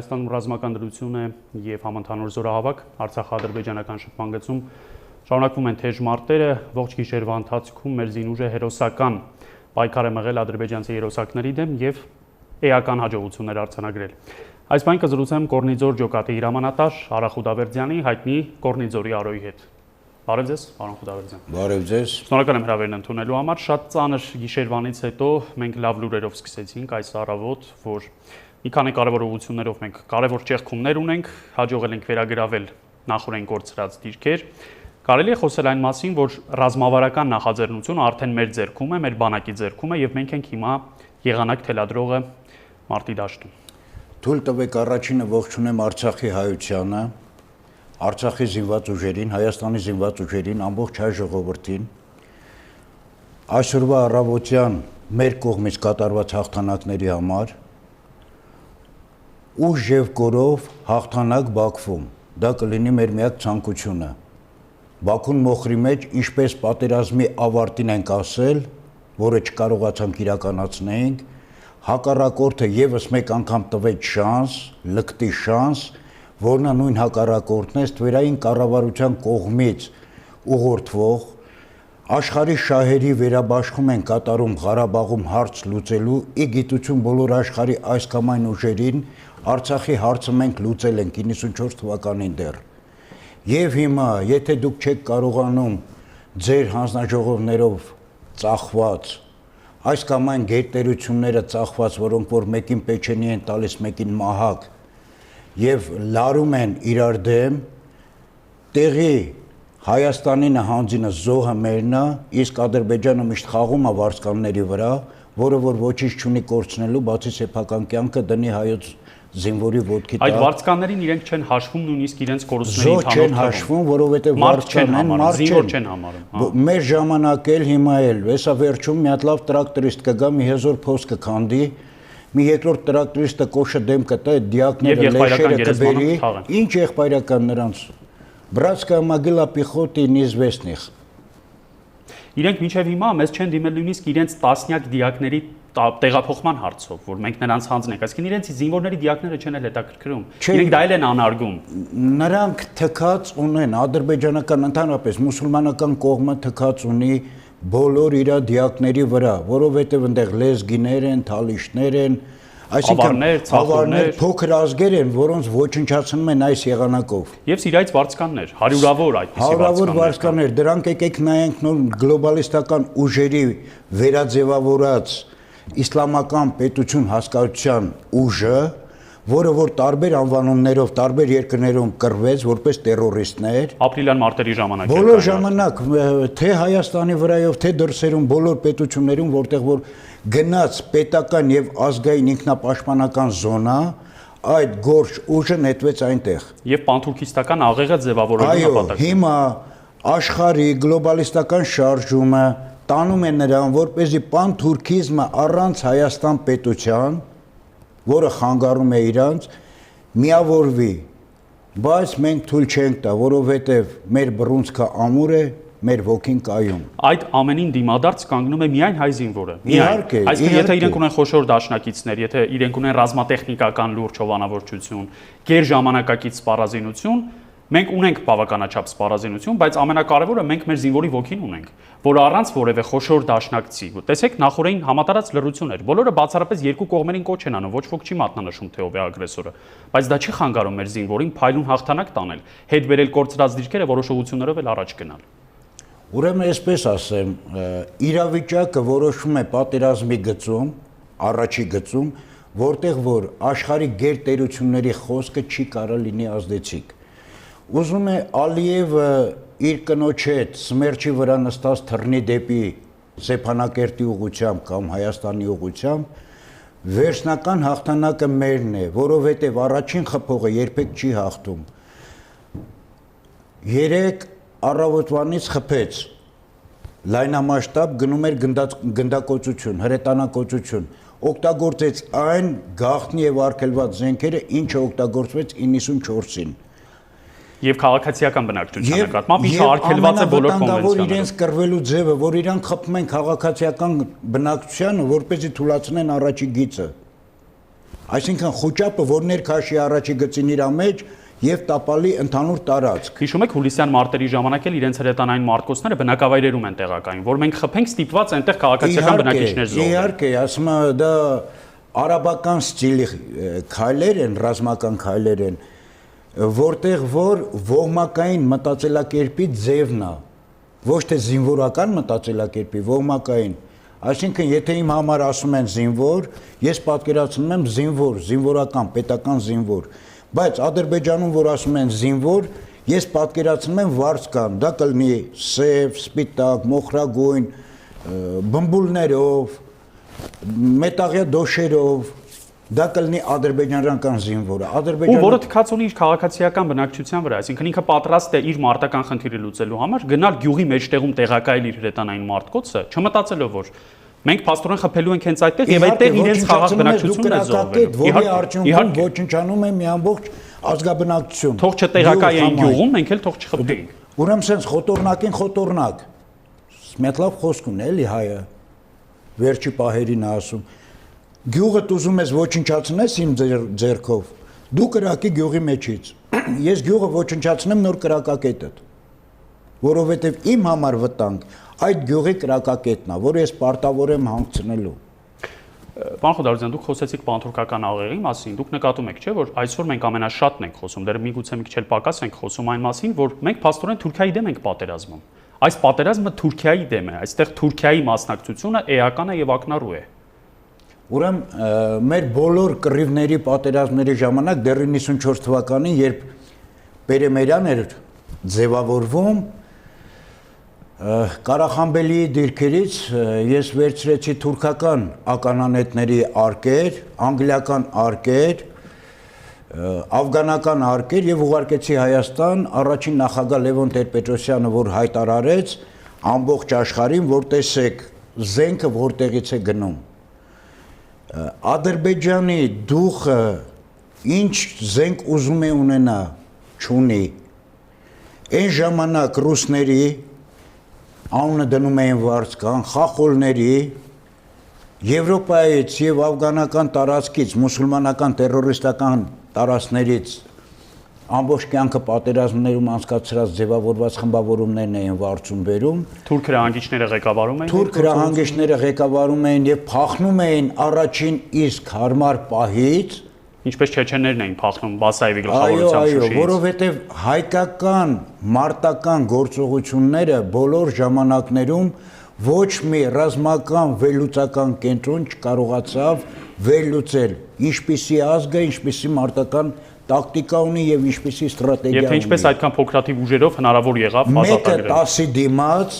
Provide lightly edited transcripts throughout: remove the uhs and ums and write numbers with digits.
Հայաստանում ռազմական դրություն է եւ համընդհանուր զորահավաք Արցախ-ադրբեջանական շփման գծում շարունակվում են թեժ մարտերը, ողջ գիշերվա ընթացքում մեր զինուժը հերոսական պայքար է մղել ադրբեջանցի հերոսակների դեմ եւ էական հաջողություններ արձանագրել։ Այս բանը կզրուցեմ Կորնիձոր ջոկատի հրամանատար Արա Խուդավերդյանի հայտնի Կորնիձորի Արոյի հետ։ Բարև ձեզ, պարոն Խուդավերդյան։ Բարև ձեզ։ Շնորհակալ եմ հրավերն ընդունելու համար։ Շատ ծանր գիշերվանից հետո մենք լավ լուրերով սկսեցինք այս առավոտ, որ մի քանի կարևոր ուղղություններով մենք կարևոր ճեղքումներ ունենք, հաջողել ենք վերագրավել նախորեն կորցրած դիրքեր։ Կարելի է խոսել այն մասին, որ ռազմավարական նախաձեռնությունը արդեն մեր ձեռքում է, մեր բանակի ձեռքում է եւ մենք ենք հիմա եղանակ թելադրողը մարտի դաշտում։ Թույլ տվեք առաջինը ողջունեմ Արցախի հայությանը, Արցախի զինված ուժերին, Հայաստանի զինված ուժերին, ամբողջ հայ ժողովրդին։ Այսօրվա առավոտյան մեր կողմից կատարված հաղթանակների համար ուժ եւ կորով հաղթանակ Բաքվում։ Դա կլինի մեր միակ ցանկությունը։ Բաքուն մոխրի մեջ ինչպես պատերազմի ավարտին ենք ասել, որը չկարողացանք իրականացնենք, հակառակորդը եւս մեկ անգամ տվեց շանս, լկտի շանս, որն նույն հակառակորդն է ստվերային կառավարության կողմից ուղղորդվող աշխարհի շահերի վերաբաշխում են կատարում Ղարաբաղում հարց լուծելու ի գիտություն բոլոր աշխարհի այս կամ այն ուժերին Արցախի հարցը մենք լուծել ենք 94 թվականին դեռ։ Եվ հիմա, եթե դուք չեք կարողանում ձեր հանձնաժողովներով ծախված այս կամ այն գերտերությունները ծախված, որոնք որ մեկին Պեչենի են տալիս, մեկին Մահակ եւ լարում են իրար դեմ, տեղի Հայաստանի նահանջինը զոհը մերն է, իսկ Ադրբեջանը միշտ խաղում է վարձկանների վրա, որը որ ոչինչ չունի կորցնելու, բացի սեփական կյանքը դնի հայոց զինվորի ոտքի տակ։ Այդ վարձկաններին իրենք չեն հաշվում նույնիսկ իրենց կորուստների ընդհանուր չեն հաշվում, որովհետև վարձկանեն զինվոր չեն համարում։ Մեր ժամանակ էլ հիմա էլ, հեսա վերջում մի հատ լավ տրակտորիստ կգա, մի հեզոր փոս կքանդի, մի երկրորդ տրակտորիստը կոշը դեմ կտա, այդ դիակները լեշերը կբերի, ինչ եղբայրական նրանց։ Բրացկա могила пехоты неизвестных։ Իրենք մինչև հիմա մեզ չեն դիմել նույնիսկ իրենց տասնյակ դիակների տեղափոխման հարցով, որ մենք նրանց հանձնենք, այսինքն իրենց զինվորների դիակները չեն էլ հետաքրքրում։ Իրենք դա էլ են անարգում։ Նրանք թքած ունեն ադրբեջանական ընդհանրապես մուսուլմանական կողմը թքած ունի բոլոր իր դիակների վրա, որովհետև այնտեղ լեզգիներ են, թալիշներ են, այսինքն փոքր ազգեր են, որոնց ոչնչացնում են այս եղանակով։ Եվ Սիրիայից վարձկաններ, հարյուրավոր այդպիսի հարյուրավոր վարձկաններ, դրանք եկեք նայենք նոր գլոբալիստական ուժերի վերաձևավորած իսլամական պետություն հասկացության ուժը, որը որ տարբեր անվանումներով, տարբեր երկրներում կռվեց որպես տերորիստներ, ապրիլյան մարտերի ժամանակ բոլոր ժամանակ, թե Հայաստանի վրայով, թե դրսերում բոլոր պետություններում, որտեղ որ գնաց պետական եւ ազգային ինքնապաշտպանական զոնա, այդ գործ ուժը նետվեց այնտեղ։ Եվ պանթուրքիստական աղեղը ձևավորելու նպատակով։ Այո, հիմա աշխարհի գլոբալիստական շարժումը տանում է նրան, որպեսզի պանթուրքիզմը առանց Հայաստան պետության, որը խանգարում է իրանց, միավորվի, բայց մենք թույլ չենք տա, որովհետև մեր բռունցքը ամուր է, մեր ոգին կայուն։ Այդ ամենին դիմադարձ կանգնում է միայն հայ զինվորը։ Իհարկե, այսինքն եթե իրենք ունեն խոշոր դաշնակիցներ, եթե իրենք ունեն ռազմատեխնիկական լուրջ հովանավորչություն, գերժամանակակից սպառազինություն, մենք ունենք բավականաչափ սպառազինություն, բայց ամենակարևորը մենք մեր զինվորի ոգին ունենք, որը առանց որևէ խոշոր դաշնակցի։ Տեսեք, նախորդին համատարած լռություն էր։ Բոլորը բացառապես երկու կողմերին կոչ են անում, ոչ ոք չի մատնանշում թե ով է ագրեսորը, բայց դա չի խանգարում մեր զինվորին փայլուն հաղթանակ տանել, հետ բերել կորցրած դիրքերը որոշ ուղղություններով էլ առաջ գնալ։ Ուրեմն այսպես ասեմ, իրավիճակը որոշվում է պատերազմի գծում, առաջի գծում, որտեղ որ աշխարհի գերտերությունների խոսքը չի կարող լինի ազդեցիկ։ Ուզում է Ալիևը իր կնոջ հետ Սմերչի վրա նստած թռնի դեպի Սեփանակերտի ուղղությամբ կամ Հայաստանի ուղղությամբ, վերջնական հաղթանակը մերն է, որովհետև առաջին խփողը երբեք չի հաղթում։ 3 առավոտվանից խփեց, լայնամասշտաբ գնում էր գնդակոծություն, հրետանակոծություն, օգտագործեց այն գաղտնի եւ արգելված զենքերը, ինչը օգտագործվեց 94-ին։ Եվ քաղաքացիական բնակչության նկատմամբ ինչը արգելված է բոլոր կոնվենցիաներով։ Իրենց կռվելու ձևը, որ իրանք խփում են քաղաքացիական բնակչությանը, որպեսզի թույլատնեն առաջի գիծը։ Այսինքն խոճապը, որ ներքաշի առաջի գծին իր մեջ եւ տապալի ընդհանուր տարածք։ Հիշում եք հուլիսյան մարտերի ժամանակ էլ իրենց հրետանային մարտկոցները բնակավայրերում են տեղակայում, որ մենք խփենք ստիպված այնտեղ քաղաքացիական բնակիչներ զոհել։ Իհարկե, ասում եմ դա արաբական ստիլի քայլեր են, ռազմական քայլեր են, որտեղ որ ոհմակային մտածելակերպի ձևն է, ոչ թե զինվորական մտածելակերպի, ոհմակային։ Այսինքն, եթե իմ համար ասում են զինվոր, ես պատկերացնում եմ զինվոր, զինվորական, պետական զինվոր, բայց Ադրբեջանում, որ ասում են զինվոր, ես պատկերացնում եմ վարձկան, դա կլինի սև, սպիտակ, մոխրագույն, բմբուլներով, մետաղյա դոշերով, դա կլինի ադրբեջանական զինվորը։ Ու որը թքած ունի իր քաղաքացիական բնակչության վրա, այսինքն ինքը պատրաստ է իր մարտական խնդիրը լուծելու համար գնալ գյուղի մեջտեղում տեղակայել իր հրետանային մարտկոցը, չմտածելով որ մենք փաստորեն խփելու ենք հենց այդտեղ եւ այդտեղ իրենց խաղաղ բնակչությունն է զոհվելու։ Որի արդյունքում ոչնչանում է մի ամբողջ ազգաբնակչություն։ Թող չտեղակայեն գյուղում, մենք էլ թող չխփեինք։ Ուրեմն sense խոտորնակին խոտորնակ։ Մեծ լավ խոսք ունի էլի հայը։ Վերջի պահերին ասում։ Գյուղը ուզում ես ոչնչացնես իմ ձեռքով։ Դու կրակի գյուղի մեջից։ Ես գյուղը ոչնչացնեմ նոր կրակակետդ։ Որովհետև իմ համար վտանգ այդ գյուղի կրակակետն է, որ ես պարտավոր եմ հանգցնելու։ Պարոն Խոդարոզյան, դուք խոսեցիք բանթուրքական աղեղի մասին, դուք նկատում եք, չէ՞, որ այսօր մենք ամենաշատն ենք խոսում, դեռ միգուցե մի քիչ էլ պակաս ենք խոսում այն մասին, որ մենք փաստորեն Թուրքիայի դեմ ենք պատերազմում։ Այս պատերազմը Թուրքիայի դեմ է, այստեղ Թուրքիայի մասնակցությունը էական է եւ ակնառու է։ Ուրեմն մեր բոլոր կռիվների պատերազմների ժամանակ դեռ 94 թվականին, երբ Պերեմերյան էր ձևավորվում, Ղարախանբելիի դիրքերից ես վերցրեցի թուրքական ականանետների արկեր, անգլիական արկեր, աֆգանական արկեր եւ ուղարկեցի Հայաստան առաջին նախագահ Լևոն Տեր-Պետրոսյանը, որ հայտարարեց ամբողջ աշխարհին, որ տեսեք զենքը որտեղից է գնում։ Ադրբեջանի դուխը ինչ զենք ուզում է ունենա, չունի։ Այն ժամանակ ռուսների անունը դնում էին վարձկան, խախոլների, Եվրոպայից եւ աֆգանական տարածքից, մուսուլմանական տերորիստական տարածքներից ամբողջ կյանքը պատերազմներում անցկացրած ձևավորված խմբավորումներն էին վարձում բերում։ Թուրք հրահանգիչները ղեկավարում էին։ Թուրք հրահանգիչները ղեկավարում էին եւ փախնում էին առաջին իսկ հարմար պահից, ինչպես չեչեններն էին փախնում Բասաևի գլխավորությամբ Շուշիից։ Այո, որովհետեւ հայկական մարտական գործողությունները բոլոր ժամանակներում ոչ մի ռազմական վերլուծական կենտրոն չկարողացավ վերլուծել ինչպիսի ազգը, ինչպիսի մարտական տակտիկա ունի եւ ինչպիսի ստրատեգիա ունի։ Եվ թե ինչպես այդքան փոքրաթիվ ուժերով հնարավոր եղավ Մեկը ազատագրել։ 10-ի դիմաց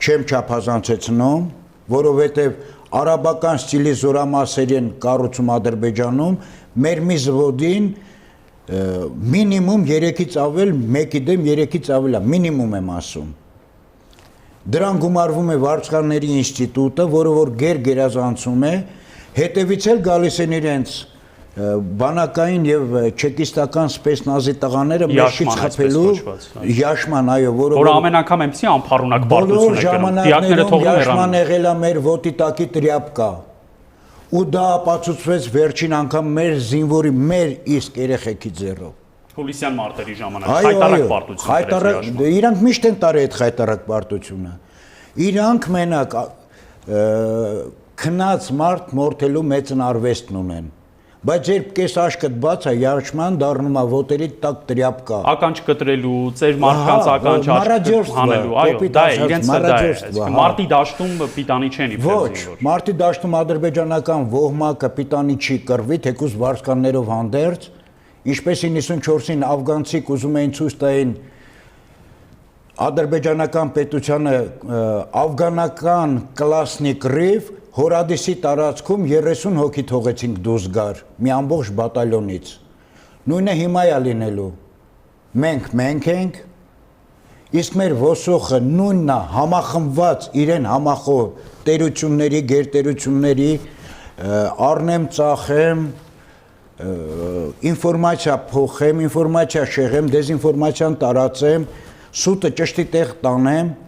չեմ չափազանցեցնում, որովհետեւ արաբական ստիլի զորամասեր են կառուցում Ադրբեջանում, մեր մի զվոդին մինիմում 3-ից ավել, 1-ի դեմ 3-ից ավել է, մինիմում եմ ասում։ Դրան գումարվում է Վարչկանների ինստիտուտը, որը որ գերազանցում է, հետևից էլ գալիս են իրենց բանակային եւ չեկիստական սպեցնազի տղաները մեջից խփելու Յաշման, այո, որը ամեն անգամ այնպեսի անփառունակ բարտություն է կրում։ Դիակները թողնում են Յաշման եղել է մեր ոտի տակի տրյապկա։ Ու դա ապացուցվեց վերջին անգամ մեր զինվորի, մեր իսկ երեխեքի ձեռով։ Հուլիսյան մարտերի ժամանակ խայտարակ պարտություն։ Իրանք միշտ են տարի այդ խայտարակ պարտությունը։ Իրանք մենակ քնած մարդ մորթելու մեծ արվեստն ունեն։ Բայց երբ կես աշկդ բաց է, Յաշման դառնում է ոտերի տակ տրյապկա։ Ականջ կտրելու, ծեր մարդկանց ականջ հանելու, այո, դա է, իրենց դա է։ Մարտի դաշտում պիտանի չեն իբրև Ոչ, մարտի դաշտում ադրբեջանական ոհմակը պիտանի չի կռվի, թեկուզ վարձկաններով հանդերձ, ինչպես 94-ին աֆգանցիք ուզում էին ցույց տային ադրբեջանական պետությանը աֆգանական կլասնի կռիվ, Հորադիսի տարածքում 30 հոգի թողեցինք դուրս գար մի ամբողջ բատալյոնից։ Նույնը հիմա է լինելու։ Մենք ենք, իսկ մեր ոսոխը նույնն է համախմբված իրեն համախոհ տերությունների, գերտերությունների, առնեմ, ծախեմ, ինֆորմացիա փոխեմ, ինֆորմացիա շեղեմ, դեզինֆորմացիան տարածեմ, սուտը ճշտի տեղ տանեմ։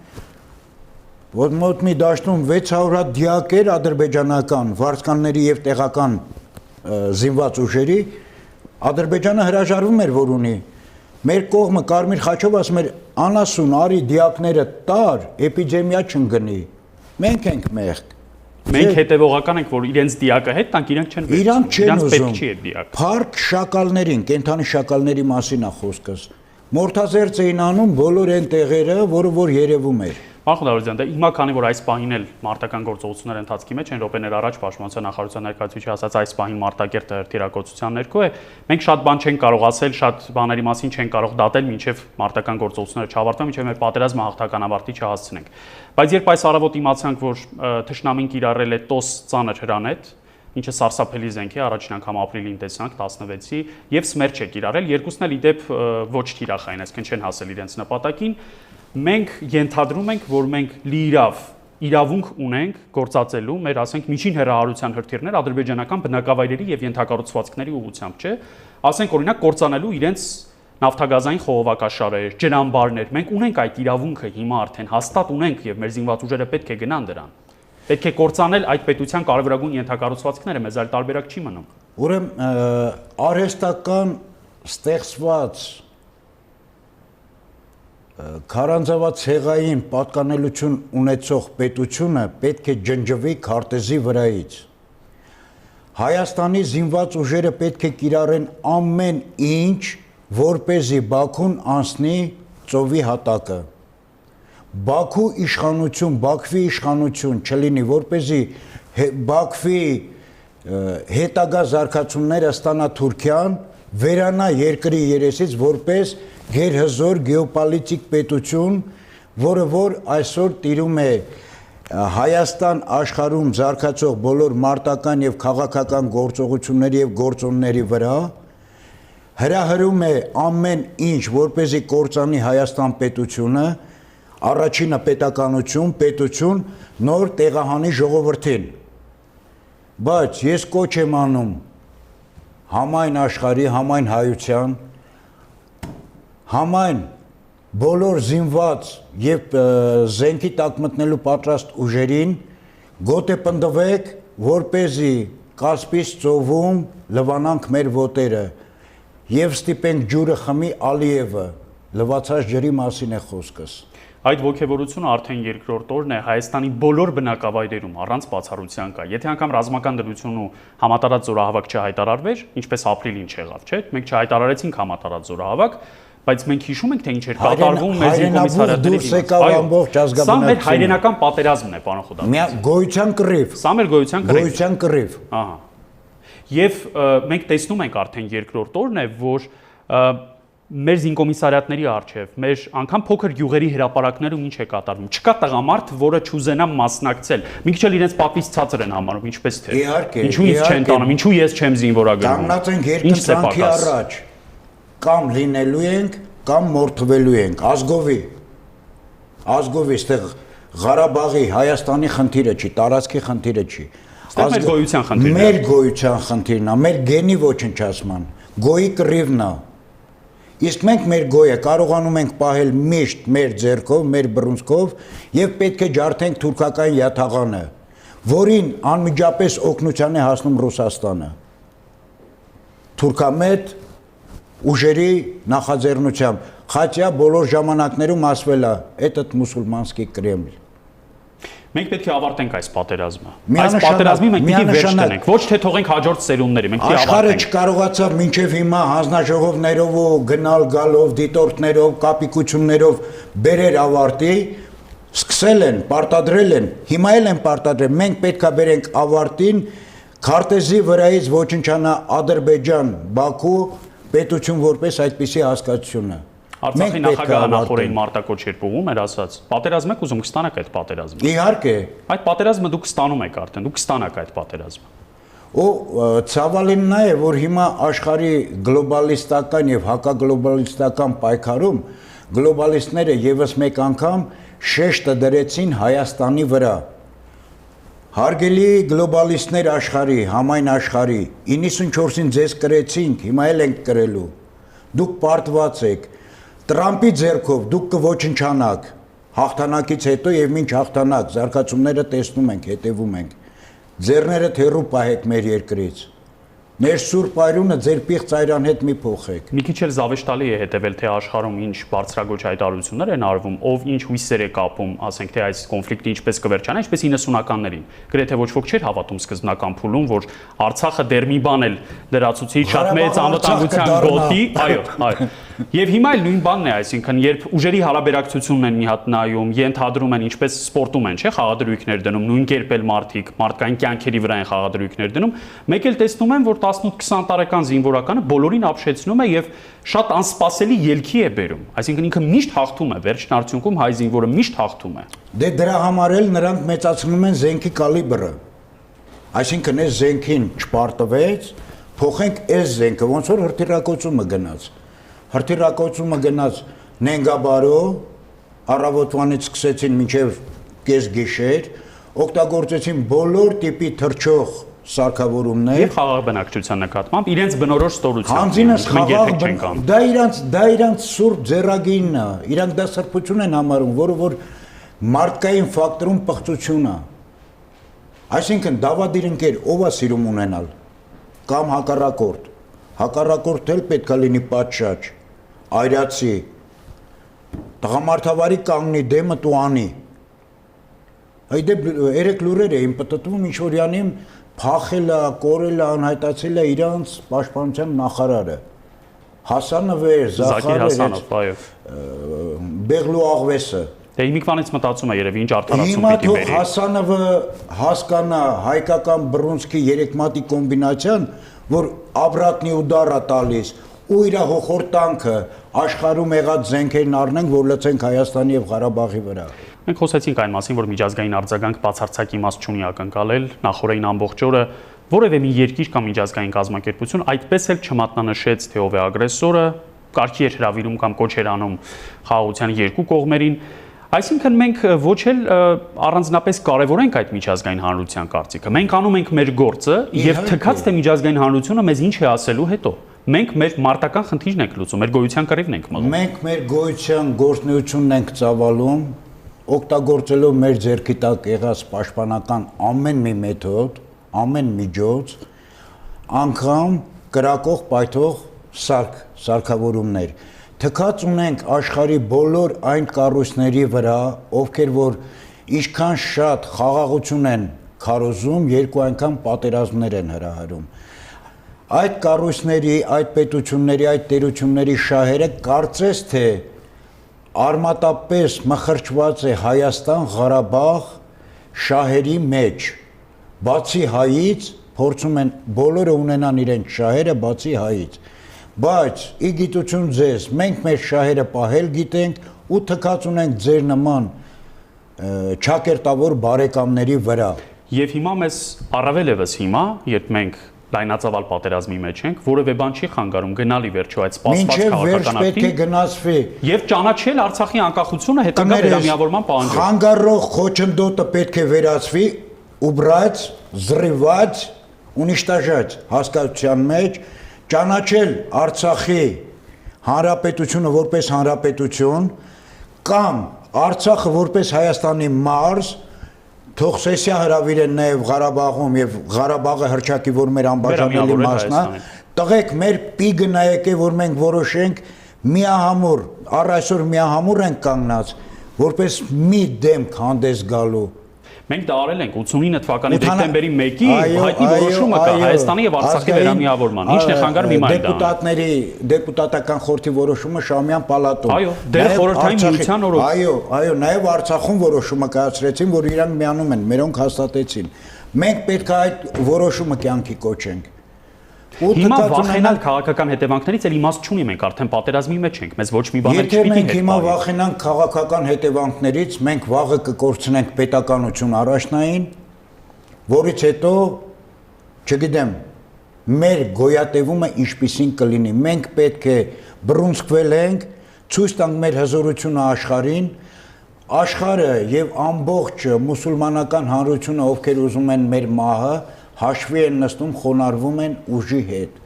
Որ մոտ մի դաշտում 600 դիակեր ադրբեջանական վարձկանների եւ տեղական զինված ուժերի Ադրբեջանը հրաժարվում էր, որ ունի մեր կողմը Կարմիր խաչով ասում էր անասուն արի դիակները տար, էպիդեմիա չընկնի։ Մենք ենք մեղք։ Մենք հետևողական ենք, որ իրենց դիակը հետ տանք, իրենք չեն վերցնում։ Իրանք պետք չի այդ դիակը։ Փառք շակալներին, կենթանի շակալների մասին է խոսքս։ Մորթազերծ էին անում բոլոր այն տեղերը, որը որ երևում էր։ Պարոն Խուդարոզյան, դե հիմա քանի որ այս պահին էլ մարտական գործողությունների ընթացքի մեջ են րոպեներ առաջ պաշտպանության նախարարության ներկայացուցիչը ասաց այս պահին մարտակերտ հրթիռակոծության ներքո է, մենք շատ բան չենք կարող ասել, շատ բաների մասին չենք կարող դատել, մինչև մարտական գործողությունները չավարտվեն, մինչև մեր պատերազմը հաղթական ավարտի չհասցնենք։ Բայց երբ այս առավոտ իմացանք, որ թշնամին կիրառել է տոս ծանր հրանետ, ինչը սարսափելի զենք է, առաջին անգամ ապրիլին տեսանք 16-ի, եւ սմերջ է կիրառել, երկուսն էլ ի դեպ ոչ թիրախային, այսինքն չեն հասել իրենց նպատակին, մենք ենթադրում ենք, որ մենք լիիրավ իրավունք ունենք գործածելու մեր, ասենք, միջին հեռահարության հրթիռներ ադրբեջանական բնակավայրերի եւ ենթակառուցվածքների ուղղությամբ, չէ՞, ասենք օրինակ կործանելու իրենց նավթագազային խողովակաշարեր, ջրամբարներ, մենք ունենք այդ իրավունքը հիմա արդեն հաստատ ունենք եւ մեր զինված ուժերը պետք է գնան դրան։ Պետք է կործանել այդ պետության կարևորագույն ենթակառուցվածքները, մեզ այլ տարբերակ չի մնում։ Ուրեմն արհեստական ստեղծված քարանձաված հեղային պատկանելություն ունեցող պետությունը պետք է ջնջվի քարտեզի վրայից։ Հայաստանի զինված ուժերը պետք է կիրառեն ամեն ինչ, որպեսզի Բաքուն անցնի ծովի հատակը։ Բաքու իշխանություն, Բաքվի իշխանություն չլինի, որպեսզի Բաքվի հետագա զարգացումները ստանա Թուրքիան, վերանա երկրի երեսից որպես գերհզոր գեոպոլիտիկ պետություն, որը որ այսօր տիրում է Հայաստան աշխարհում զարգացող բոլոր մարտական եւ քաղաքական գործողությունների եւ գործոնների վրա, հրահրում է ամեն ինչ, որպեսզի կործանի Հայաստան պետությունը, առաջինը պետականություն, պետություն, նոր տեղահանի ժողովրդին։ Բայց ես կոչ եմ անում համայն աշխարհի, համայն հայության, համայն բոլոր զինված եւ զենքի տակ մտնելու պատրաստ ուժերին գոտեպնդվեք, որպեսզի Կասպից ծովում լվանանք մեր ոտերը եւ ստիպենք ջուրը խմի Ալիևը, լվացած ջրի մասին է խոսքս։ Այդ ողջավորությունը արդեն երկրորդ օրն է Հայաստանի բոլոր բնակավայրերում առանց բացառության կա։ Եթե անգամ ռազմական դրություն ու համատարած զորահավաք չհայտարարվեր, ինչպես ապրիլին չեղավ, չէ՞, մենք չհայտարարեցինք համատարած զորահավաք, բայց մենք հիշում ենք, թե ինչ էր կատարվում մեր զինկոմիսարիատների։ Սա մեր հայրենական պատերազմն է, պարոն Խուդարոզյան։ Գոյության կռիվ։ Սա մեր գոյության կռիվ։ Գոյության կռիվ։ Ահա։ Եվ մենք տեսնում ենք արդեն երկրորդ օրն է, որ մեր զինկոմիսարիատների արչև, մեր անգամ փոքր գյուղերի հրապարակներում ինչ է կատարվում։ Չկա տղամարդ, որը չուզենա մասնակցել։ Մի քիչ էլ իրենց պատից ցածր են համարում, ինչպես թե։ Ինչու ինձ չեն տանում, ինչու ես չեմ զինվորագրվում։ Կանգնած ենք երկընտրանքի առաջ։ Կամ լինելու ենք, կամ մորթվելու ենք, ազգովի, այստեղ Ղարաբաղի, Հայաստանի խնդիրը չի, տարածքի խնդիրը չի։ Մեր գոյության խնդիրն է։ Մեր գոյության խնդիրն է, մեր գենի ոչնչացման, գոյի կռիվն է։ Իսկ մենք մեր գոյը կարողանում ենք պահել միշտ մեր ձեռքով, մեր բռունցքով եւ պետք է ջարդենք թուրքական յաթաղանը, որին անմիջապես օգնության է հասնում Ռուսաստանը։ Թուրքամետ ուժերի նախաձեռնությամբ, խաչյա բոլոր ժամանակներում ասվել է, «Этот մուսուլմանский Կրեմլ»։ Մենք պետք է ավարտենք այս պատերազմը։ Այս պատերազմի մենք պիտի վերջ տնենք, ոչ թե թողենք հաջորդ սերունդների, մենք պիտի Աշխարհը ավարտենք։ չկարողացավ մինչև հիմա հանձնաժողովներով ու գնալ-գալով, դիտորդներով, կապիկություններով բերեր ավարտի, սկսել են, պարտադրել են, հիմա էլ են պարտադրել, մենք պետք է բերենք ավարտին, քարտեզի վրայից ոչնչանա Ադրբեջան, Բաքու պետություն որպես այդպիսի հասկացությունը։ Արցախի նախագահը նախորդին մարտակոչ էր պողում, էր ասած. պատերազմ եք ուզում կստանաք այդ պատերազմը։ Իհարկե։ Այդ պատերազմը դուք ստանում եք արդեն, դուք կստանաք այդ պատերազմը։ Ու ցավալին նա է, որ հիմա աշխարհի գլոբալիստական եւ հակագլոբալիստական պայքարում գլոբալիստները եւս մեկ անգամ շեշտը դրեցին Հայաստանի վրա։ Հարգելի գլոբալիստներ աշխարհի, համայն աշխարհի, 94-ին ձեզ կրեցինք, հիմա էլ ենք կրելու։ Դուք պարտված եք, Տրամպի ձեռքով դուք կոչնչանաք, հաղթանակից հետո եւ մինչ հաղթանակ, զարգացումները տեսնում ենք, հետևում ենք։ Ձեռները թերու պահեք մեր երկրից։ Մեր սուրբ այրունը ձեր պիղծ այրան հետ մի փոխեք։ Մի քիչ էլ զավեշտալի է հետևել թե աշխարհում ինչ բարձրագույն հայտարարություններ են արվում, ով ինչ հույսեր է կապում, ասենք թե այս կոնֆլիկտը ինչպես կվերջանա, ինչպես 90-ականներին։ Գրեթե ոչ ոք չէր հավատում սկզբնական փուլում, որ Արցախը դեռ մի բան էլ լրացուցի, շատ մեծ անվտանգության գոտի, այո։ Եվ հիմա էլ նույն բանն է, այսինքն երբ ուժերի հարաբերակցությունն են մի հատ նայում, ենթադրում են ինչպես սպորտում են, չէ՞, խաղադրույքներ դնում, նույն կերպ էլ մարդիկ մարդկային կյանքերի վրա են խաղադրույքներ դնում, մեկ էլ տեսնում են, որ 18-20 տարեկան զինվորականը բոլորին ապշեցնում է եւ շատ անսպասելի ելքի է բերում։ Այսինքն ինքը միշտ հաղթում է, վերջին արդյունքում հայ զինվորը միշտ հաղթում է։ Դե դրա համար էլ նրանք մեծացնում են զենքի կալիբրը։ Այսինքն այս զենքին չպարտվեց, փոխենք այս զենքը, ոնց որ հրթիռակոծումը գնաց։ Հրթիռակոծումը գնաց Նենգաբարո, առավոտվանից սկսեցին մինչև կես գիշեր, օգտագործեցին բոլոր տիպի թռչող սարքավորումներ եւ խաղաղ բնակչության նկատմամբ իրենց բնորոշ ստորությամբ։ Հանձինս խաղաղ դա իրանց սուրբ ձեռագինն է, իրանք դա սրբություն են համարում, որը որ մարդկային ֆակտորում պղծություն է։ Այսինքն դավադիր ընկեր ով է սիրում ունենալ կամ հակառակորդ։ Հակառակորդ էլ պետք է լինի պատշաճ, այրացի, տղամարդավարի կանգնի դեմը ու անի։ Այդ երեք լուրեր էին պտտվում, ինչ որ յանիմ փախել է, կորել է, անհայտացել է իրանց պաշտպանության նախարարը։ Հասանովը, Զաքարը, Բեղլու Աղվեսը։ Դե իմիկվանից մտածում է երևի ինչ արդարացում Հիմա պիտի թող բերի։ Հասանովը հասկանա հայկական բռունցքի երեք մատի կոմբինացիան, որ Աբրատնի ուդարա տալիս ու իր հոխորտանքը աշխարհում եղած զենքերն առնենք, որ լցենք Հայաստանի եւ Ղարաբաղի վրա։ Մենք խոսեցինք այն մասին, որ միջազգային արձագանք բացարձակ իմաստ չունի ակնկալել, նախորդին ամբողջ օրը որևէ մի երկիր կամ միջազգային կազմակերպություն այդպես էլ չմատնանշեց, թե ով է ագրեսորը, կարգի էր հրավիրում կամ կոչ էր անում խաղաղության երկու կողմերին։ Այսինքն մենք ոչ էլ առանձնապես կարևորենք այդ միջազգային հանրության կարծիքը։ Մենք անում ենք մեր գործը եւ թքած թե միջազգային հանրությունը մեզ ինչ է ասելու հետո։ Մենք մեր մարտական խնդիրն ենք լուծում, մեր գոյության կռիվն ենք մղում։ Մենք մեր գոյության գործունեությունն ենք ծավալում, օգտագործելով մեր ձեռքի տակ եղած պաշտպանական ամեն մի մեթոդ, ամեն միջոց, անգամ կրակող պայթող սարքավորումներ։ Թքած ունենք աշխարհի բոլոր այն կառույցների վրա, ովքեր որ ինչքան շատ խաղաղություն են քարոզում, երկու անգամ պատերազմներ են հրահարում։ Այդ կառույցների, այդ պետությունների, այդ տերությունների շահերը կարծես թե արմատապես մխրճված է Հայաստան, Ղարաբաղ շահերի մեջ։ Բացի հայից փորձում են բոլորը ունենան իրենց շահերը բացի հայից։ Բայց ի գիտություն ձեզ, մենք մեր շահերը պահել գիտենք ու թքած ունենք ձեր նման ճակերտավոր բարեկամների վրա։ Եվ հիմա մեզ առավել եւս հիմա, երբ մենք լայնածավալ պատերազմի մեջ ենք, որևէ բան չի խանգարում գնալի վերջո այդ սպասված քաղաքական պետք է գնացվի եւ ճանաչել Արցախի անկախությունը հետագա վերամիավորման պահանջով։ Խանգարող խոչընդոտը պետք է վերացվի ու բրած, զրիված, ունիշտաժած հասկացության մեջ ճանաչել Արցախի հանրապետությունը որպես հանրապետություն կամ Արցախը որպես Հայաստանի մարզ, թող սեսիա հրավիրեն նաև Ղարաբաղում եւ Ղարաբաղը հրճակի, որ մեր անբաժանելի մասն է, տղեկ մեր պիգը նայեք է, որ մենք որոշենք միահամուռ, առ այսօր միահամուռ ենք կանգնած, որպես մի դեմք հանդես գալու։ Մենք դա արել ենք 89 թվականի դեկտեմբերի 1-ի հայտնի որոշումը կա Հայաստանի եւ Արցախի վերամիավորման։ Ինչն է խանգարում հիմա այդ դեպուտատների դեպուտատական խորհրդի որոշումը Շամյան պալատում։ Այո, դեր խորհրդային միության օրոք։ Այո, նաեւ Արցախում որոշումը կայացրեցին, որ իրանք միանում են, մերոնք հաստատեցին։ Մենք պետք է այդ որոշումը կյանքի կոչենք։ Հիմա վախենալ քաղաքական հետևանքներից էլ իմաստ չունի, մենք արդեն պատերազմի մեջ ենք, մեզ ոչ մի բան չպիտի հետ։ Եթե մենք հիմա վախենանք քաղաքական հետևանքներից, մենք վաղը կկորցնենք պետականություն առաջնային, որից հետո, չգիտեմ, մեր գոյատևումը ինչպիսին կլինի։ Մենք պետք է բռունցքվել ենք, ցույց տանք մեր հզորությունը աշխարհին, աշխարհը եւ ամբողջ մուսուլմանական հանրությունը, ովքեր ուզում են մեր մահը, հաշվի են նստում, խոնարհվում են ուժի հետ։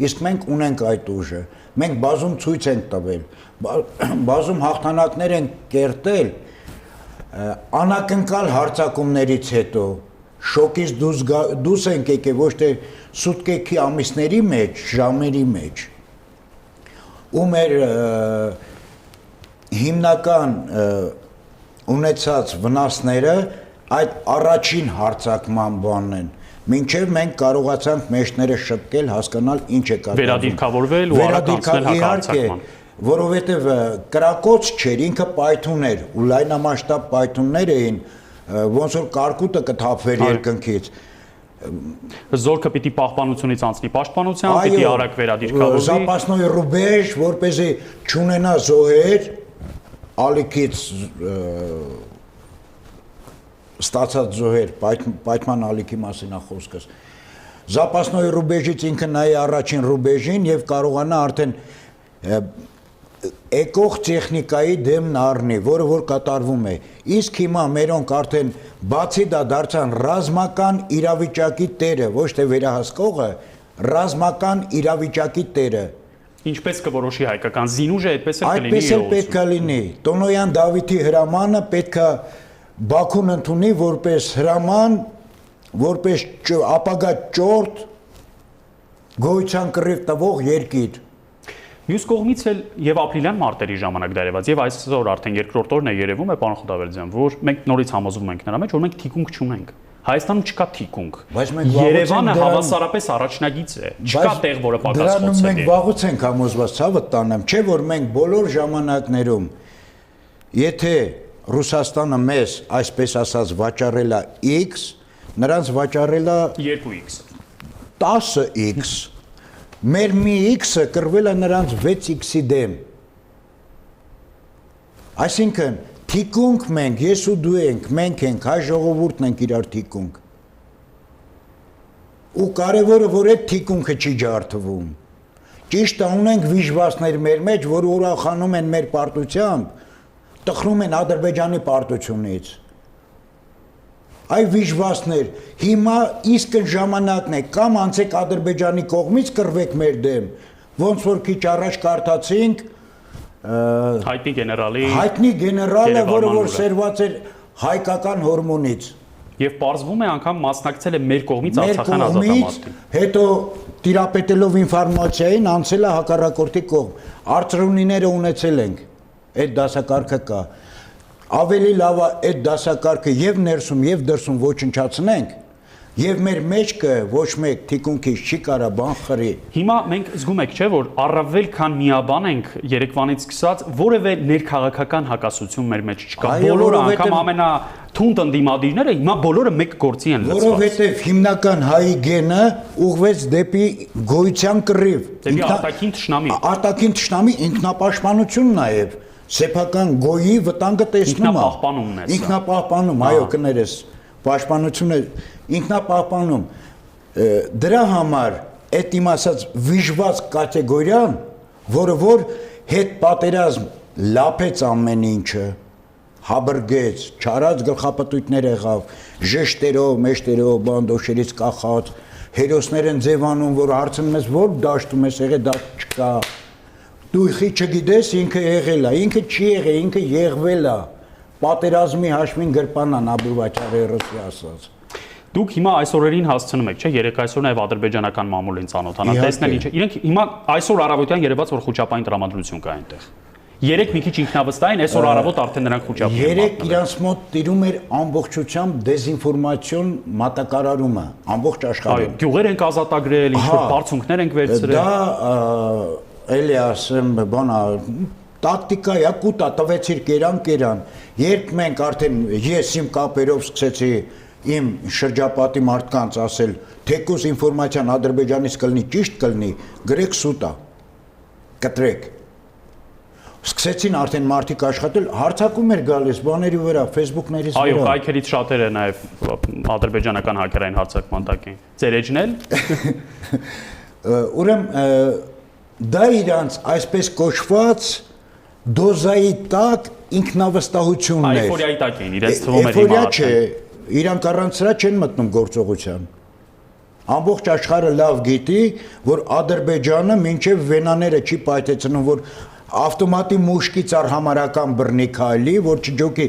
Իսկ մենք ունենք այդ ուժը։ Մենք բազում ցույց ենք տվել, բազում հաղթանակներ ենք կերտել անակնկալ հարձակումներից հետո, շոկից դուրս ենք եկել ոչ թե սուտկեքի ամիսների մեջ, ժամերի մեջ։ Ու մեր հիմնական ունեցած վնասները այդ առաջին հարցակման բանն են։ Մինչև մենք կարողացանք մեջները շտկել, հասկանալ ինչ է կատարվում։ Վերադիրքավորվել ու արագացնել հակահարցակման։ Որովհետև կրակոց չէր, ինքը պայթուն էր, ու լայնամասշտաբ պայթուններ էին, ոնց որ կարկուտը կթափվեր երկնքից։ Զորքը պիտի պահպանությունից անցնի պաշտպանության, պիտի արագ վերադիրքավորվի։ Запасной ռուբեժ, որպեսզի չունենա զոհեր, ալիքից ստացած զոհեր, պայթման ալիքի մասին է խոսքս։ Запасной ռուբեժից ինքը նայի առաջին ռուբեժին եւ կարողանա արդեն եկող տեխնիկայի դեմն առնի, որը որ կատարվում է։ Իսկ հիմա մերոնք արդեն բացի դա դարձան ռազմական իրավիճակի տերը, ոչ թե վերահսկողը, ռազմական իրավիճակի տերը։ Ինչպես կորոշի հայկական զինուժը, այդպես էլ կլինի։ Այդպես էլ պետք է լինի։ Տոնոյան Դավիթի հրամանը պետք է Բաքուն ընդունի որպես հրաման, որպես ապագա ճորտ գոյության կռիվ տվող երկիր։ Մյուս կողմից էլ եւ ապրիլյան մարտերի ժամանակ դարևած եւ այսօր արդեն երկրորդ օրն է երևում է պարոն Խուդավերդյան, որ մենք նորից համոզվում ենք նրա մեջ, որ մենք թիկունք չունենք։ Հայաստանում չկա թիկունք։ Երևանը հավասարապես առաջնագիծ է։ Չկա տեղ, որը պակաս խոցելի է։ Դրանով մենք վաղուց ենք համոզված, ցավը տանեմ, չէ՞ որ մենք բոլոր ժամանակներում եթե Ռուսաստանը մեզ, այսպես ասած, վաճառել է X, նրանց վաճառել է 2x 10x, մեր մի x-ը կրվել է նրանց 6x-ի դեմ։ Այսինքն թիկունք մենք, ես ու դու ենք, մենք ենք, հայ ժողովուրդն ենք իրար թիկունք։ Ու կարևորը որ այդ թիկունքը չի ջարդվում։ Ճիշտ է, ունենք վիժվածներ մեր մեջ, որ ուրախանում են մեր պարտությամբ, տխրում են Ադրբեջանի պարտությունից։ Այ վիժվածներ, հիմա իսկ ժամանակն է, կամ անցեք Ադրբեջանի կողմից կռվեք մեր դեմ, ոնց որ քիչ առաջ կարդացինք հայտնի գեներալը, որը որ սերված էր հայկական հորմոնից։ Եվ պարզվում է անգամ մասնակցել է մեր կողմից Արցախյան ազատամարտին։ Հետո տիրապետելով ինֆորմացիային անցել է հակառակորդի կողմ։ Արծրունիները ունեցել ենք, այդ դասակարգը կա։ Ավելի լավ է այդ դասակարգը եւ ներսում եւ դրսում ոչնչացնենք, եւ մեր մեջքը ոչ մեկ թիկունքից չի կարա բան խրի։ Հիմա մենք զգում եք, չէ՞, որ առավել քան միաբան ենք երեկվանից սկսած, որևէ ներքաղաքական հակասություն մեր մեջ չկա։ Բոլորը անգամ ամենաթունդ ընդդիմադիրները հիմա բոլորը մեկ գործի են լծված։ Որովհետեւ հիմնական հայի գենը ուղղվեց դեպի գոյության կռիվ, դեպի արտաքին թշնամի։ Արտաքին թշնամի ինքնապաշտպանություն նաեւ սեփական գոյի վտանգը տեսնում է։ Ինքնապահպանումն է։ Ինքնապահպանում, այո, կներես, պաշտպանությունը ինքնապահպանում։ Դրա համար այդ իմ ասած վիժված կատեգորիան, որը որ հետ պատերազմ լափեց ամեն ինչը, հաբրգեց, չարած գլխապտույտներ եղավ, ժեշտերով, մեջտերով, բանդոշերից կախած, հերոսներ են ձևանում, որ հարցնում ես, որ դաշտում ես եղել, դա չկա։ Դու չգիտես, ինքը եղել է, ինքը չի եղել, ինքը եղվել է։ Պատերազմի հաշվին գրպանան Աբուբաքարը ռուսի ասած։ Դուք հիմա այսօրերին հասցնում եք, չէ՞, երեք այսօր նաև ադրբեջանական մամուլին ծանոթանալ, տեսնել ինչ է։ Իրենք հիմա այսօր առավոտյան երևաց որ խոչապային տրամադրություն կա այնտեղ։ Երեք մի քիչ ինքնավստահ են, այսօր առավոտ արդեն նրանք խոչապային։ Երեք իրանց մոտ տիրում էր ամբողջությամբ դեզինֆորմացիոն մատակարարումը, ամբողջ աշխարհում։ Այո, գյուղեր ենք ազատագրել, ինչ-որ բարձունքներ ենք վերցրել։ Դա էլի ասեմ, բանա տակտիկա է, կուտա տվեցիր կերան։ Երբ մենք արդեն ես իմ կապերով սկսեցի իմ շրջապատի մարդկանց ասել, թեկուզ ինֆորմացիան Ադրբեջանից կլինի, ճիշտ կլինի, գրեք սուտա, կտրեք։ Սկսեցին արդեն մարդիկ աշխատել, հարցակում էր գալիս բաների վրա, Facebook-ներից վրա։ Այո, հայքերից շատերը նաև ադրբեջանական հակերային հարցակման տակ են։ Ձեր էջն էլ։ Ուրեմն դա իրանց այսպես կոչված դոզայի տակ ինքնավստահությունն էր։ Էйֆորիայի տակ էին, իրենց թվում էր հիմա չէ, իրանք առանց սրա չեն մտնում գործողության։ Ամբողջ աշխարհը լավ գիտի, որ Ադրբեջանը մինչև վենաները չի պայթեցնում, որ ավտոմատի մուշկից արհամարական բռնի քայլի, որ չջոկի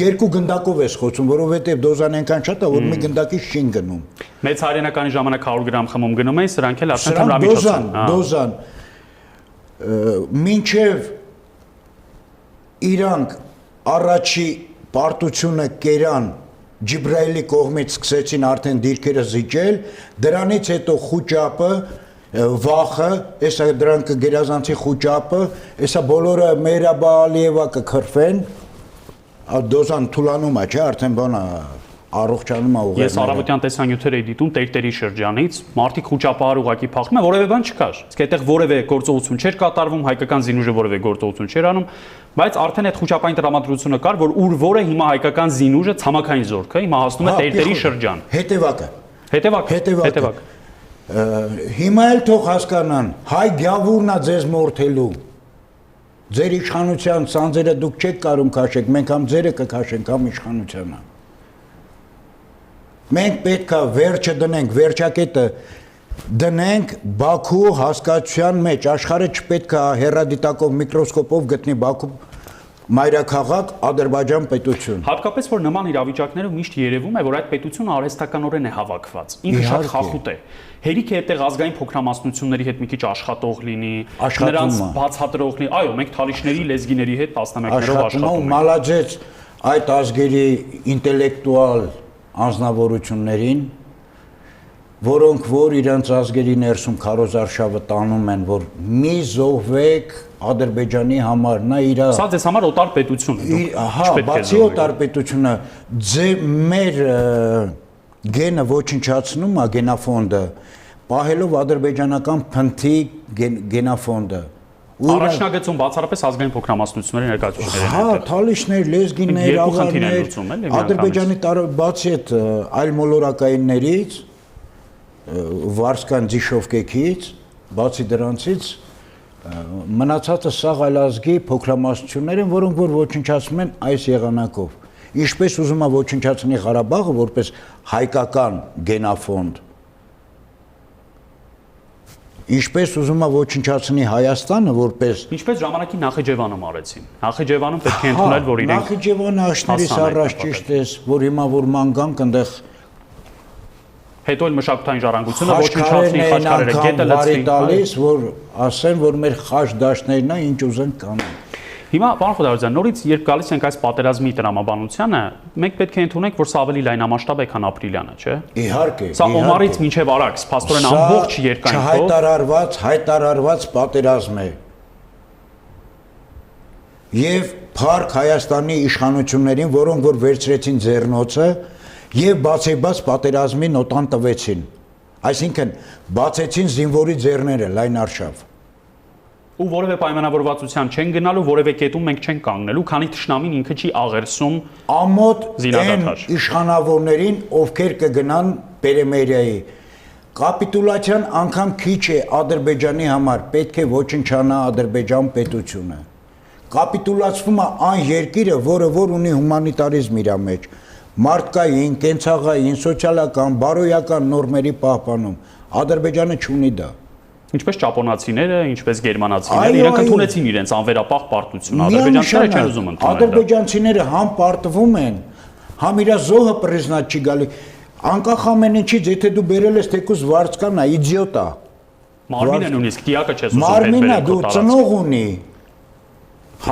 երկու գնդակով ես խոսում, որովհետև դոզան այնքան շատ է, որ մի գնդակի շին գնում։ Մեծ հայրենականի ժամանակ 100 գրամ խմում գնում էին, սրանք էլ արդեն թմրամիջոցն են։ Դոզան մինչև իրանք առաջի պարտությունը կերան Ջիբրայելի կողմից սկսեցին արդեն դիրքերը զիջել, դրանից հետո խուճապը, վախը, հեսա դրանք գերազանցի խուճապը, հեսա բոլորը Մեհրաբա Ալիևա կքրվեն, դոզան թուլանում է, չէ, արդեն բանը առողջանում է ուղեղները։ Ես առավոտյան տեսանյութեր էի դիտում Տերտերի շրջանից, մարդիկ խուճապահար ուղակի փախնում են, որևէ բան չկար։ Իսկ այդտեղ որևէ գործողություն չէր կատարվում, հայկական զինուժը որևէ գործողություն չէր անում, բայց արդեն այդ խուճապային տրամադրությունը կար, որ ուր որը հիմա հայկական զինուժը ցամաքային զորքը հիմա հասնում է Տերտերի շրջան։ Հետևակ։ Հիմա էլ թող հասկանան, հայ գյավուրն է ձեզ մորթելու։ Ձեր իշխանության ծանձերը դուք չեք կարում քաշեք, մենք համ ձերը կքաշենք, համ իշխանությանը։ Մենք պետք է վերջը դնենք, վերջակետը դնենք Բաքու հասկացության մեջ, աշխարհը չպետք է հեռադիտակով միկրոսկոպով գտնի Բաքու մայրաքաղաք Ադրբեջան պետություն։ Հատկապես որ նման իրավիճակներում միշտ երևում է, որ այդ պետությունը արհեստականորեն է հավաքված։ Ինքը շատ խախուտ է։ Հերիք է այդտեղ ազգային փոքրամասնությունների հետ մի քիչ աշխատող լինի, նրանց բացատրող լինի։ Այո, մենք թալիշների լեզգիների հետ տասնամյակներով աշխատում ենք։ Մալաջեց այդ ազգերի ինտելեկտուալ անձնավորություններին, որոնք որ իրենց ազգերի ներսում քարոզարշավը տանում են, որ մի զոհվեք Ադրբեջանի համար, նա իր Սա ձեզ համար օտար պետություն է։ Հա, բացի օտար պետությունը, մեր գենը ոչնչացնում է գենաֆոնդը, պահելով ադրբեջանական փնթի գենաֆոնդը։ Առաջնագծում բացառապես ազգային փոքրամասնությունների ներկայացուցիչներ են։ Հա, թալիշներ, լեզգիներ, ավարներ, Ադրբեջանի բացի այդ այլ մոլորակայիններից, Վարսկան Դիշովկեքից, բացի դրանցից մնացածը սաղ այլազգի փոքրամասնություններ են, որոնք որ ոչնչացնում են այս եղանակով։ Ինչպես ուզում է ոչնչացնի Ղարաբաղը որպես հայկական գենաֆոնդ, ինչպես ուզում է ոչնչացնի Հայաստանը որպես Ինչպես ժամանակի Նախիջևանում արեցին։ Նախիջևանում պետք է ընդունել, որ իրենք Նախիջևանը աշներից առաջ ճիշտ է, որ հիմա որ ման գանք այնտեղ հետո էլ մշակութային ժառանգությունը ոչնչացնի խաչքարերը գետը լցվի տալիս, որ ասեն, որ մեր խաչ դաշտներն է ինչ ուզեն կանեն։ Հիմա պարոն Խոդարոզյան, նորից երբ գալիս ենք այս պատերազմի տրամաբանությանը, մենք պետք է ընդունենք, որ սա ավելի լայնամասշտաբ է, քան ապրիլյանը, չէ։ Իհարկե։ Սա Օմարից մինչև Արաքս, փաստորեն ամբողջ երկայնքով հայտարարված պատերազմ է։ Եվ փառք Հայաստանի իշխանություններին, որոնք որ վերցրեցին ձեռնոցը եւ բացեբաց պատերազմի նոտան տվեցին։ Այսինքն բացեցին զինվորի ձեռները լայնարշավ։ Ու որևէ պայմանավորվածության չեն գնալու, որևէ կետում մենք չենք կանգնելու, քանի թշնամին ինքը չի աղերսում ամոթ այն իշխանավորներին, ովքեր կգնան Պերեմերիայի։ Կապիտուլացիան անգամ քիչ է Ադրբեջանի համար, պետք է ոչնչանա Ադրբեջան պետությունը։ Կապիտուլացվում է այն երկիրը, որը որ ունի հումանիտարիզմ իր մեջ, մարդկային, կենցաղային, սոցիալական, բարոյական նորմերի պահպանում։ Ադրբեջանը չունի դա։ Ինչպես ճապոնացիները, ինչպես գերմանացիները, իրենք ընդունեցին իրենց անվերապահ պարտությունը, ադրբեջանցիները չեն ուզում ընդունել։ Ադրբեջանցիները համ պարտվում են, համ իր զոհը պրիզնատ չի գալի։ Անկախ ամեն ինչից, եթե դու բերել ես թեկուզ Վարդցկան է, իդիոտ է։ Մարմինը նույնիսկ դիակը չես ուզում հետ Մարմինը դու ծնող ունի։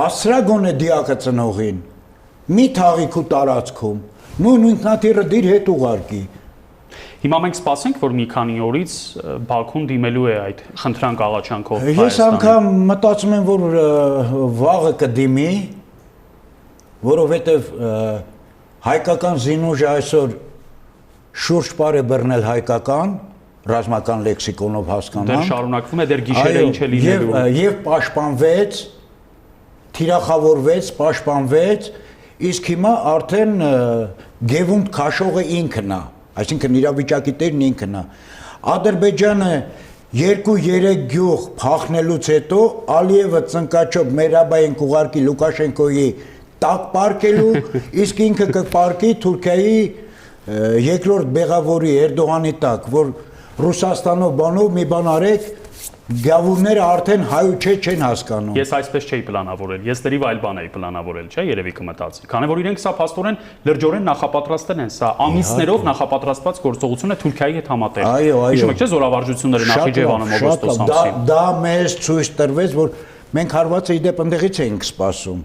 Հասրա գոնե դիակը ծնողին։ Մի թաղիք ու տարածքում։ Նույն ինքնաթիռը դիր հետ ուղարկի։ Հիմա մենք սպասենք, որ մի քանի օրից Բաքուն դիմելու է այդ խնդրանք աղաչանքով Հայաստանին։ Ես անգամ մտածում եմ, որ վաղը կդիմի, որովհետև հայկական զինուժը այսօր շուրջ պար է բռնել հայկական, ռազմական լեքսիկոնով հասկանամ։ Դեռ շարունակվում է, դեռ գիշերը ինչ է լինելու։ Եվ պաշտպանվեց, թիրախավորվեց, պաշտպանվեց, իսկ հիմա արդեն գևունդ քաշողը ինքն է։ Այսինքն իրավիճակի տերն ինքն է։ Ադրբեջանը 2-3 գյուղ փախնելուց հետո Ալիևը ծնկաչով Մեհրաբային կուղարկի Լուկաշենկոյի տակ պարկելու, իսկ ինքը կպարկի Թուրքիայի երկրորդ բեղավորի Էրդողանի տակ, որ Ռուսաստանով բանով մի բան արեք, գավուրները արդեն հայուչե չեն հասկանում։ Ես այսպես չէի պլանավորել, ես դրիվ այլ բան էի պլանավորել, չէ, երևի կմտածի։ Քանի որ իրենք սա փաստորեն լրջորեն նախապատրաստել են, սա ամիսներով նախապատրաստված գործողություն է Թուրքիայի հետ համատեղ։ Հիշում եք, չէ, զորավարժությունները Նախիջևանում օգոստոս ամսին։ Դա մեզ ցույց տրվեց, որ մենք հարվածը իդեպ ընդեղից էինք սպասում։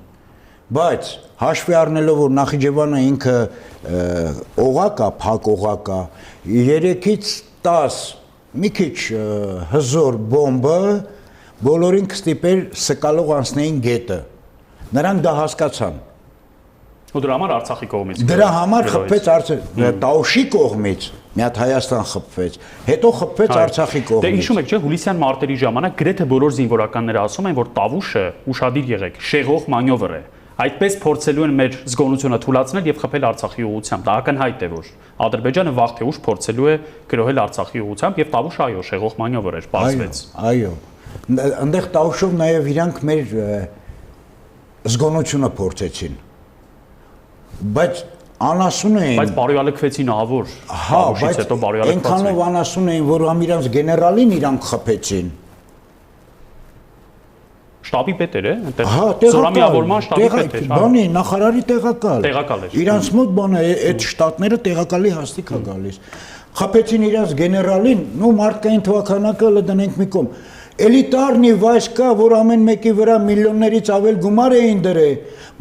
Բայց հաշվի առնելով, որ Նախիջևանը ինքը օղակ է, փակ օղակ է, 3-ից 10 մի քիչ հզոր բոմբը բոլորին կստիպեր սկալող անցնեին գետը։ Նրանք դա հասկացան։ Ու դրա համար Արցախի կողմից։ Դրա համար խփվեց Տաուշի կողմից, մի հատ Հայաստան խփվեց, հետո խփվեց Արցախի կողմից։ Դե հիշում եք, չէ, հուլիսյան մարտերի ժամանակ գրեթե բոլոր զինվորականները ասում են, որ Տավուշը ուշադիր եղեք, շեղող մանյովր է։ Այդպես փորձելու են մեր զգոնությունը թույլատրել եւ խփել Արցախի ուղությամբ։ Դա ակնհայտ է, որ Ադրբեջանը վաղ թե ուշ փորձելու է գրոհել Արցախի ուղությամբ եւ Տավուշը այո, շեղող մանյովր էր, բացվեց։ Այո։ Այնտեղ Տավուշով նաեւ իրանք մեր զգոնությունը փորձեցին։ Բայց անասուն էին։ Բայց բարոյալքվեցին ավոր։ Տավուշից հետո բարոյալքված։ Այնքանով անասուն էին, որ համ իրանք գեներալին իրանք խփեցին։ Շտաբի պետ էր, այնտեղ Հա, զորամիավորման շտաբի պետ էր։ Բանի նախարարի տեղակալ։ Տեղակալ էր։ Իրանց մոտ բանը այդ շտատները տեղակալի հաստիկ է գալիս։ Խփեցին իրանց գեներալին, նո մարդկային թվականակը դնենք մի կողմ։ Էլիտարնի վայսկա, որ ամեն մեկի վրա միլիոններից ավել գումար էին դրել,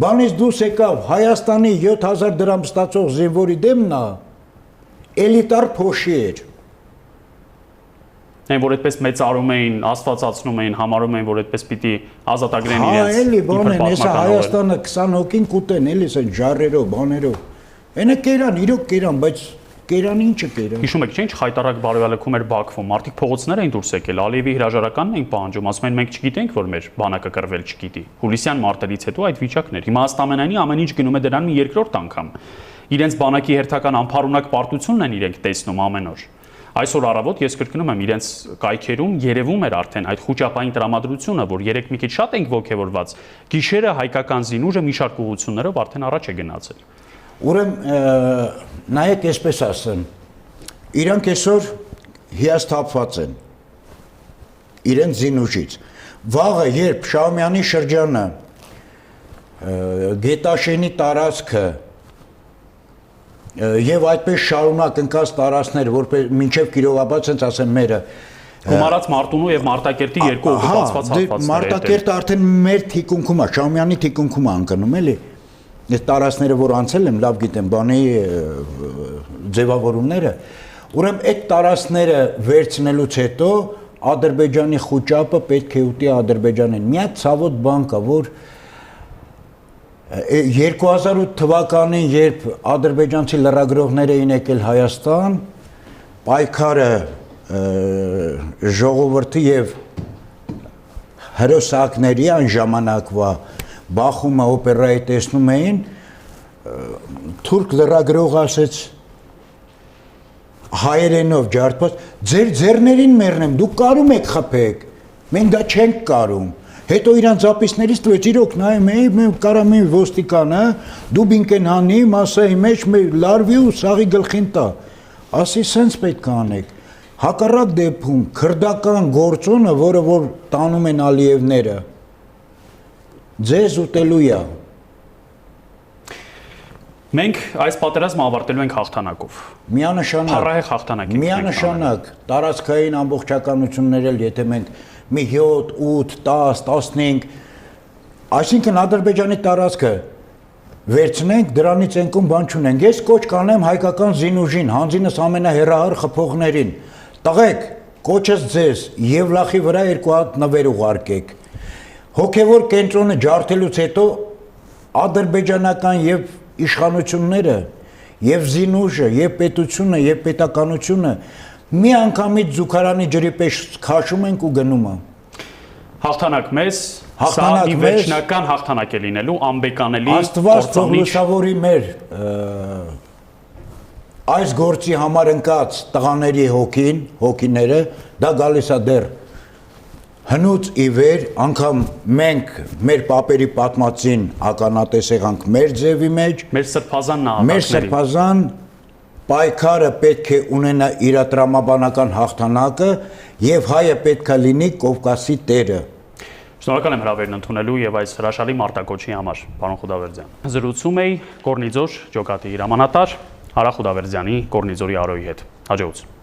բանից դուրս եկավ Հայաստանի 7000 դրամ ստացող զինվորի դեմն է, էլիտար փոշի էր։ Այն որ այդպես մեծարում էին, աստվածացնում էին, համարում էին, որ այդպես պիտի ազատագրեն իրենց։ Հա, էլի բան են, հեսա Հայաստանը 20 հոգին կուտեն, էլի սա ջարերով, բաներով։ Այնը կերան, իրոք կերան, բայց կերան ինչը կերան։ Հիշում եք, չէ՞, ինչ խայտարակ բարոյալքում էր Բաքվում, մարդիկ փողոցներ էին դուրս եկել, Ալիևի հրաժարականն էին պահանջում, ասում են մենք չգիտենք, որ մեր բանակը կռվել չգիտի։ Հուլիսյան մարտերից հետո այդ վիճակն էր։ Հիմա ըստամենայնի ամեն ինչ գնում է դրան մի երկրորդ անգամ։ Իրենց բանակի հերթական անփառունակ պարտությունն են իրենք տեսնում ամեն օր։ Այսօր առավոտ ես կրկնում եմ իրենց կայքերում երևում էր արդեն այդ խոճապային տրամադրությունը, որ երեք մի քիչ շատ ենք ողջևորված։ Գիշերը հայկական զինուժը մի շարք ուղղություններով արդեն առաջ է գնացել։ Ուրեմն նայեք այսպես ասեմ, իրանք այսօր հիասթափված են իրենց զինուժից։ Վաղը երբ Շահումյանի շրջանը Գետաշենի տարածքը եւ այդպես շարունակ ընկած տարածքներ, որպես մինչեւ Կիրովաբադ, ասենց ասեմ, մերը Գումարած Մարտունու եւ Մարտակերտի երկու օկուպացված հատվածներ։ Մարտակերտը արդեն մեր թիկունքում է, Շահումյանի թիկունքում է ընկնում, էլի։ Այս տարածքները, որ անցել եմ, լավ գիտեմ, բանի ձևավորումները, ուրեմն այդ տարածքները վերցնելուց հետո Ադրբեջանի խոճապը պետք է ուտի Ադրբեջանին։ Մի հատ ցավոտ բան կա, որ 2008 թվականին, երբ ադրբեջանցի լրագրողներ էին եկել Հայաստան, պայքարը ժողովրդի եւ հրոսակների այն ժամանակվա Բախումը օպերայի տեսնում էին, թուրք լրագրող ասեց հայերենով ջարդված, ձեր ձեռներին մեռնեմ, դուք կարում եք խփեք, մենք դա չենք կարում։ Հետո իրանց ապիսներից տվեց, իրոք նայում էի, մենք կարամ մի ոստիկանը, դու բինկեն հանի, մասայի մեջ լարվի ու սաղի գլխին տա։ Ասի, սենց պետք է անեք։ Հակառակ դեպքում քրդական գործոնը, որը որ տանում են Ալիևները, ձեզ ուտելու է։ Մենք այս պատերազմը ավարտելու ենք հաղթանակով։ Միանշանակ։ Փառահեղ հաղթանակ ենք։ Միանշանակ տարածքային ամբողջականություններ էլ, եթե մենք մի 7, 8, 10, 15, այսինքն Ադրբեջանի տարածքը վերցնենք, դրանից ենքում բան չունենք։ Ես կոչ կանեմ հայկական զինուժին, հանձինս ամենահեռահար խփողներին։ Տղեկ, կոչս ձեզ Եվլախի վրա 2 հատ նվեր ուղարկեք։ Հոգևոր կենտրոնը ջարդելուց հետո ադրբեջանական եւ իշխանությունները եւ զինուժը եւ պետությունը եւ պետականությունը մի անգամից զուգարանի ջրի պես քաշում ենք ու գնում է։ Հաղթանակ մեզ, սա մի վերջնական հաղթանակ է լինելու, անբեկանելի։ Աստված թող լուսավորի մեր այս գործի համար ընկած տղաների հոգիները, դա գալիս է դեռ հնուց ի վեր, անգամ մենք մեր պապերի պատմածին ականատես եղանք մեր ձևի մեջ, մեր սրբազան նահատակների, մեր սրբազան պայքարը պետք է ունենա իր տրամաբանական հաղթանակը եւ հայը պետք է լինի Կովկասի տերը։ Շնորհակալ եմ հրավերն ընդունելու եւ այս հրաշալի մարտակոչի համար, պարոն Խուդավերդյան։ Զրուցում էի Կորնիձոր ջոկատի հրամանատար Արա Խուդավերդյանի Կորնիձորի Արոյի հետ։ Հաջողություն։